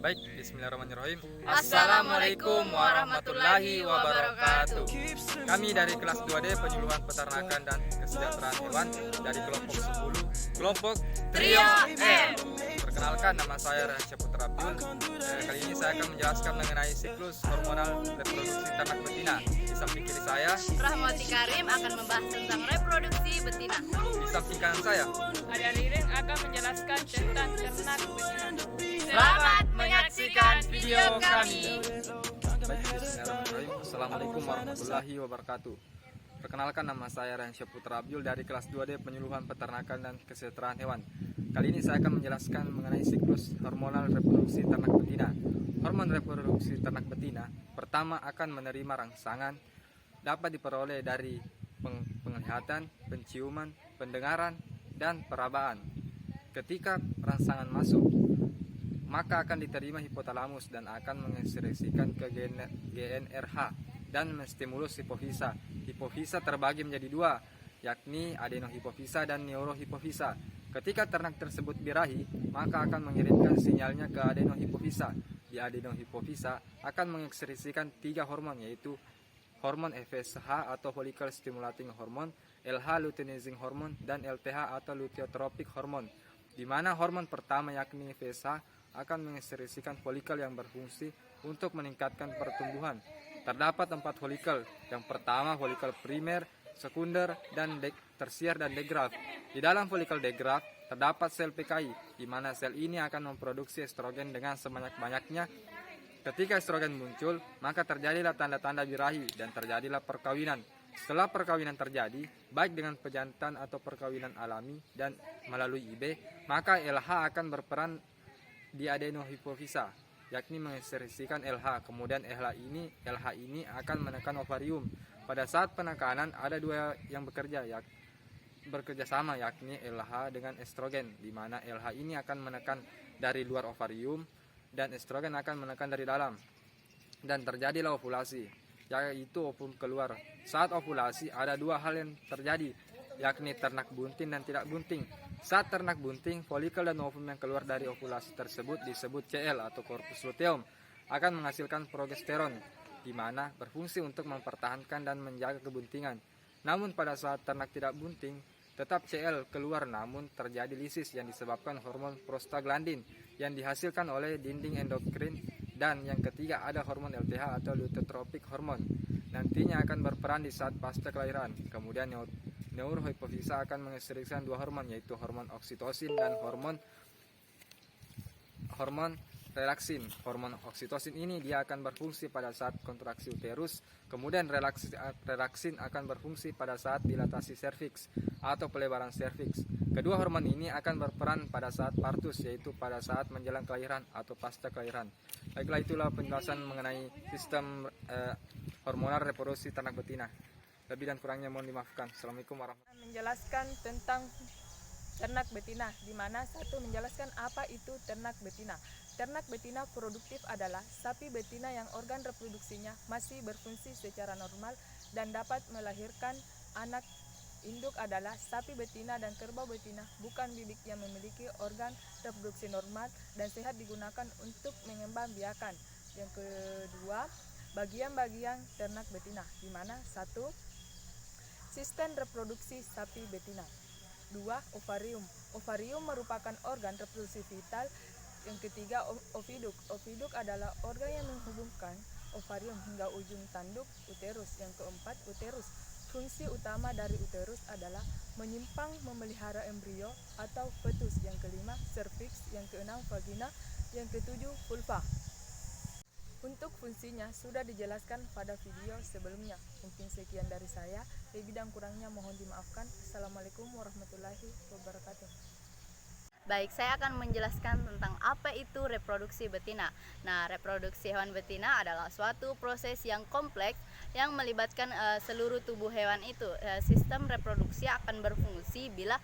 Baik, bismillahirrahmanirrahim. Assalamualaikum warahmatullahi wabarakatuh. Kami dari kelas 2D Penyuluhan Peternakan dan Kesejahteraan Hewan dari kelompok 10, kelompok Trio M. Perkenalkan, nama saya Rahasia Putra Abdul. Kali ini saya akan menjelaskan mengenai siklus hormonal reproduksi ternak betina. Di samping kiri saya, Rahmati Karim akan membahas tentang reproduksi betina. di samping kanan saya, Ada Ririn akan menjelaskan tentang ternak betina. Selamat menyaksikan video kami. Baik, bismillahirrahmanirrahim. Assalamualaikum warahmatullahi wabarakatuh. Perkenalkan, nama saya Rahasia Putra Abdul dari kelas 2D Penyuluhan Peternakan dan Kesejahteraan Hewan. Kali ini saya akan menjelaskan mengenai siklus hormonal reproduksi ternak betina. Hormon reproduksi ternak betina pertama akan menerima rangsangan, dapat diperoleh dari penglihatan, penciuman, pendengaran, dan perabaan. Ketika rangsangan masuk, maka akan diterima hipotalamus dan akan mengekskresikan ke GnRH dan menstimulus hipofisa. Hipofisa terbagi menjadi dua, yakni adenohipofisa dan neurohipofisa. Ketika ternak tersebut birahi, maka akan mengirimkan sinyalnya ke adenohipofisa. Di adenohipofisa akan mengekskresikan 3 hormon, yaitu hormon FSH atau follicle stimulating hormone, LH luteinizing hormone, dan LTH atau luteotrophic hormone. Di mana hormon pertama yakni FSH akan mengekskresikan folikel yang berfungsi untuk meningkatkan pertumbuhan. Terdapat 4 folikel. Yang pertama folikel primer, sekunder, dan tersier dan degraf. Di dalam folikel degraf terdapat sel PKI, di mana sel ini akan memproduksi estrogen dengan sebanyak-banyaknya. Ketika estrogen muncul, maka terjadilah tanda-tanda birahi dan terjadilah perkawinan. Setelah perkawinan terjadi, baik dengan pejantan atau perkawinan alami dan melalui IB, maka LH akan berperan di adenohipofisa, yakni mengekskresikan LH. Kemudian LH ini akan menekan ovarium. Pada saat penekanan ada 2 yang bekerja sama, yakni LH dengan estrogen, di mana LH ini akan menekan dari luar ovarium dan estrogen akan menekan dari dalam. Dan terjadilah ovulasi, yaitu ovum keluar. Saat ovulasi ada 2 hal yang terjadi, yakni ternak bunting dan tidak bunting. Saat ternak bunting, folikel dan ovum yang keluar dari ovulasi tersebut disebut CL atau corpus luteum, akan menghasilkan progesteron, di mana berfungsi untuk mempertahankan dan menjaga kebuntingan. Namun pada saat ternak tidak bunting, tetap CL keluar, namun terjadi lisis yang disebabkan hormon prostaglandin yang dihasilkan oleh dinding endokrin. Dan yang ketiga ada hormon LTH atau luteotrophic hormone, nantinya akan berperan di saat pasca kelahiran. Kemudian neurohipofisa akan mengekskresikan 2 hormon, yaitu hormon oksitosin dan hormon relaksin. Hormon oksitosin ini dia akan berfungsi pada saat kontraksi uterus, kemudian relaksin akan berfungsi pada saat dilatasi serviks atau pelebaran serviks. Kedua hormon ini akan berperan pada saat partus, yaitu pada saat menjelang kelahiran atau pasca kelahiran. Baiklah, itulah penjelasan mengenai sistem hormonal reproduksi ternak betina. Lebih dan kurangnya mohon dimaafkan. Assalamualaikum warahmatullahi wabarakatuh. Menjelaskan tentang ternak betina, di mana satu menjelaskan apa itu ternak betina. Ternak betina produktif adalah sapi betina yang organ reproduksinya masih berfungsi secara normal dan dapat melahirkan anak. Induk adalah sapi betina dan kerbau betina, bukan bibik yang memiliki organ reproduksi normal dan sehat digunakan untuk mengembangbiakan. Yang kedua, bagian-bagian ternak betina, di mana 1. Sistem reproduksi sapi betina. 2. Ovarium. Ovarium merupakan organ reproduksi vital. Yang ketiga, oviduk. Oviduk adalah organ yang menghubungkan ovarium hingga ujung tanduk uterus. Yang keempat, uterus. Fungsi utama dari uterus adalah menyimpang memelihara embrio atau fetus. Yang kelima, serviks. Yang keenam, vagina. Yang ketujuh, vulva. Untuk fungsinya sudah dijelaskan pada video sebelumnya. Mungkin sekian dari saya, lebih dan kurangnya mohon dimaafkan. Assalamualaikum warahmatullahi wabarakatuh. Baik, saya akan menjelaskan tentang apa itu reproduksi betina. Nah, reproduksi hewan betina adalah suatu proses yang kompleks yang melibatkan seluruh tubuh hewan itu. Sistem reproduksi akan berfungsi bila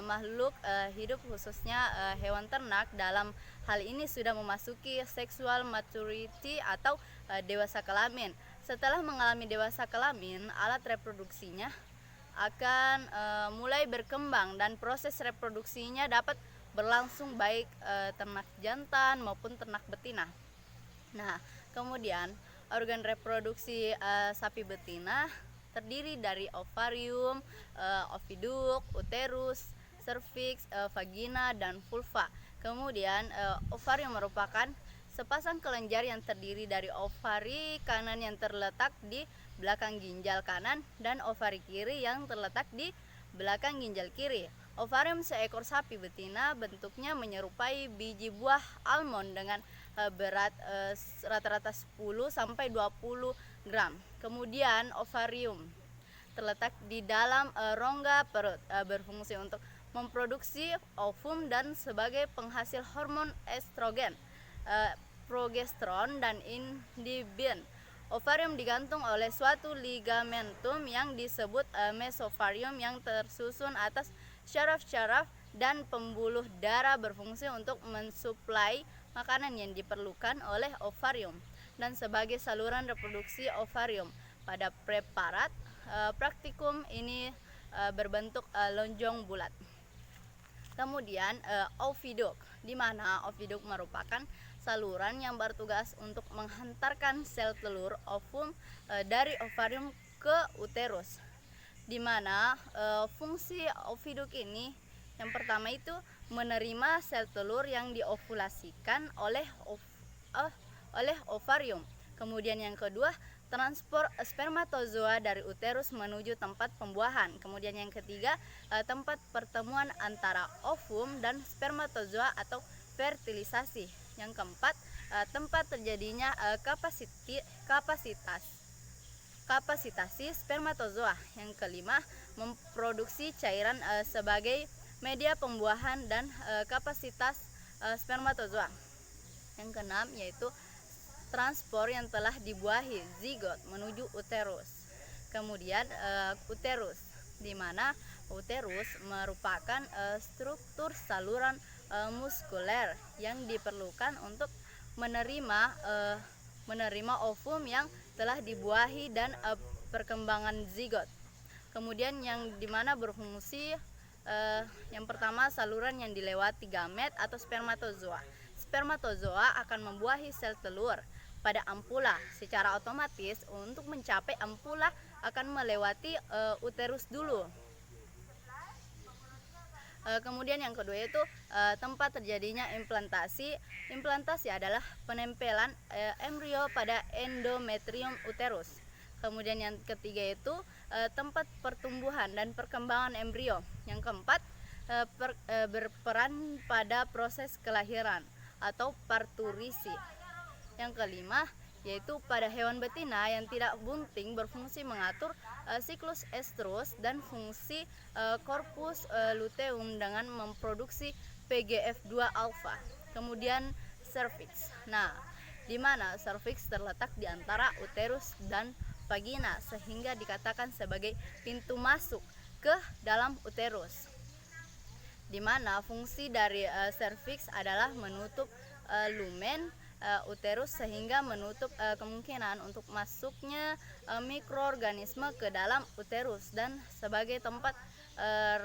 makhluk hidup, khususnya hewan ternak, dalam hal ini sudah memasuki sexual maturity atau dewasa kelamin. Setelah mengalami dewasa kelamin, alat reproduksinya akan mulai berkembang dan proses reproduksinya dapat berlangsung baik ternak jantan maupun ternak betina. Nah, kemudian organ reproduksi sapi betina terdiri dari ovarium, oviduk, uterus, serviks, vagina, dan vulva. Kemudian ovarium merupakan sepasang kelenjar yang terdiri dari ovari kanan yang terletak di belakang ginjal kanan dan ovari kiri yang terletak di belakang ginjal kiri. Ovarium seekor sapi betina bentuknya menyerupai biji buah almond dengan berat rata-rata 10 sampai 20 gram. Kemudian ovarium terletak di dalam rongga perut, berfungsi untuk memproduksi ovum dan sebagai penghasil hormon estrogen, progesteron, dan indibin. Ovarium digantung oleh suatu ligamentum yang disebut mesovarium yang tersusun atas syaraf-syaraf dan pembuluh darah, berfungsi untuk mensuplai makanan yang diperlukan oleh ovarium dan sebagai saluran reproduksi ovarium. Pada preparat praktikum ini berbentuk lonjong bulat. Kemudian oviduk, di mana oviduk merupakan saluran yang bertugas untuk menghantarkan sel telur ovum dari ovarium ke uterus, di mana fungsi oviduk ini yang pertama itu menerima sel telur yang diovulasikan oleh ovarium. Kemudian yang kedua, transport spermatozoa dari uterus menuju tempat pembuahan. Kemudian yang ketiga, tempat pertemuan antara ovum dan spermatozoa atau fertilisasi. Yang keempat, tempat terjadinya kapasitasi spermatozoa. Yang kelima, memproduksi cairan sebagai media pembuahan dan kapasitas spermatozoa. Yang keenam yaitu transport yang telah dibuahi zigot menuju uterus. Kemudian uterus, di mana uterus merupakan struktur saluran muskuler yang diperlukan untuk menerima ovum yang telah dibuahi dan perkembangan zigot. Kemudian yang dimana berfungsi yang pertama, saluran yang dilewati gamet atau spermatozoa. Spermatozoa akan membuahi sel telur pada ampula. Secara otomatis untuk mencapai ampula akan melewati uterus dulu. Kemudian yang kedua yaitu tempat terjadinya implantasi. Implantasi adalah penempelan embrio pada endometrium uterus. Kemudian yang ketiga itu tempat pertumbuhan dan perkembangan embrio. Yang keempat, berperan pada proses kelahiran atau parturisi. Yang kelima yaitu pada hewan betina yang tidak bunting berfungsi mengatur siklus estrus dan fungsi korpus luteum dengan memproduksi PGF2 alfa. Kemudian serviks. Nah, di mana serviks terletak di antara uterus dan vagina sehingga dikatakan sebagai pintu masuk ke dalam uterus. Di mana fungsi dari serviks adalah menutup lumen uterus sehingga menutup kemungkinan untuk masuknya mikroorganisme ke dalam uterus dan sebagai tempat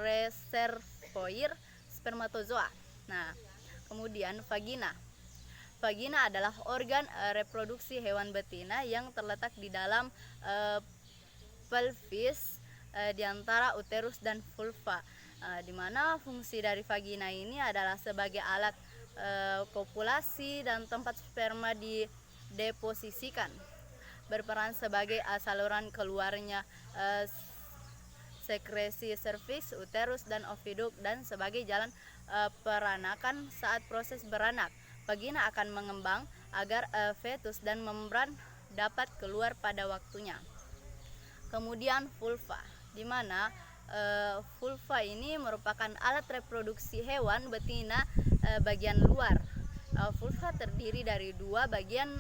reservoir spermatozoa. Nah, kemudian vagina. Vagina adalah organ reproduksi hewan betina yang terletak di dalam pelvis di antara uterus dan vulva. Di mana fungsi dari vagina ini adalah sebagai alat kopulasi dan tempat sperma dideposisikan, berperan sebagai saluran keluarnya sekresi serviks, uterus, dan oviduk, dan sebagai jalan peranakan saat proses beranak. Vagina akan mengembang agar fetus dan membran dapat keluar pada waktunya. Kemudian vulva, di mana vulva ini merupakan alat reproduksi hewan betina bagian luar. Vulva terdiri dari dua bagian,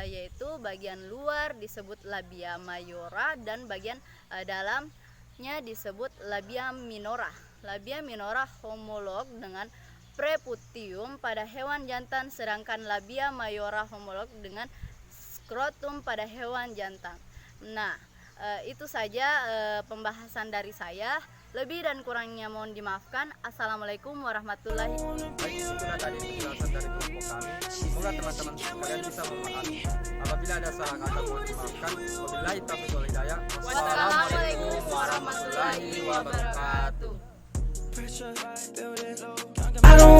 yaitu bagian luar disebut labia mayora dan bagian dalamnya disebut labia minora. Labia minora homolog dengan preputium pada hewan jantan, sedangkan labia mayora homolog dengan skrotum pada hewan jantan. Nah, itu saja pembahasan dari saya Lebih dan kurangnya mohon dimaafkan. Assalamualaikum warahmatullahi wabarakatuh. Baik, itulah tadi penjelasan dari kelompok kami. Semoga teman-teman sekalian bisa memahami. Apabila ada salah kata mohon dimaafkan. Wabillahi taufiq wal hidayah. Wassalamualaikum warahmatullahi wabarakatuh. I don't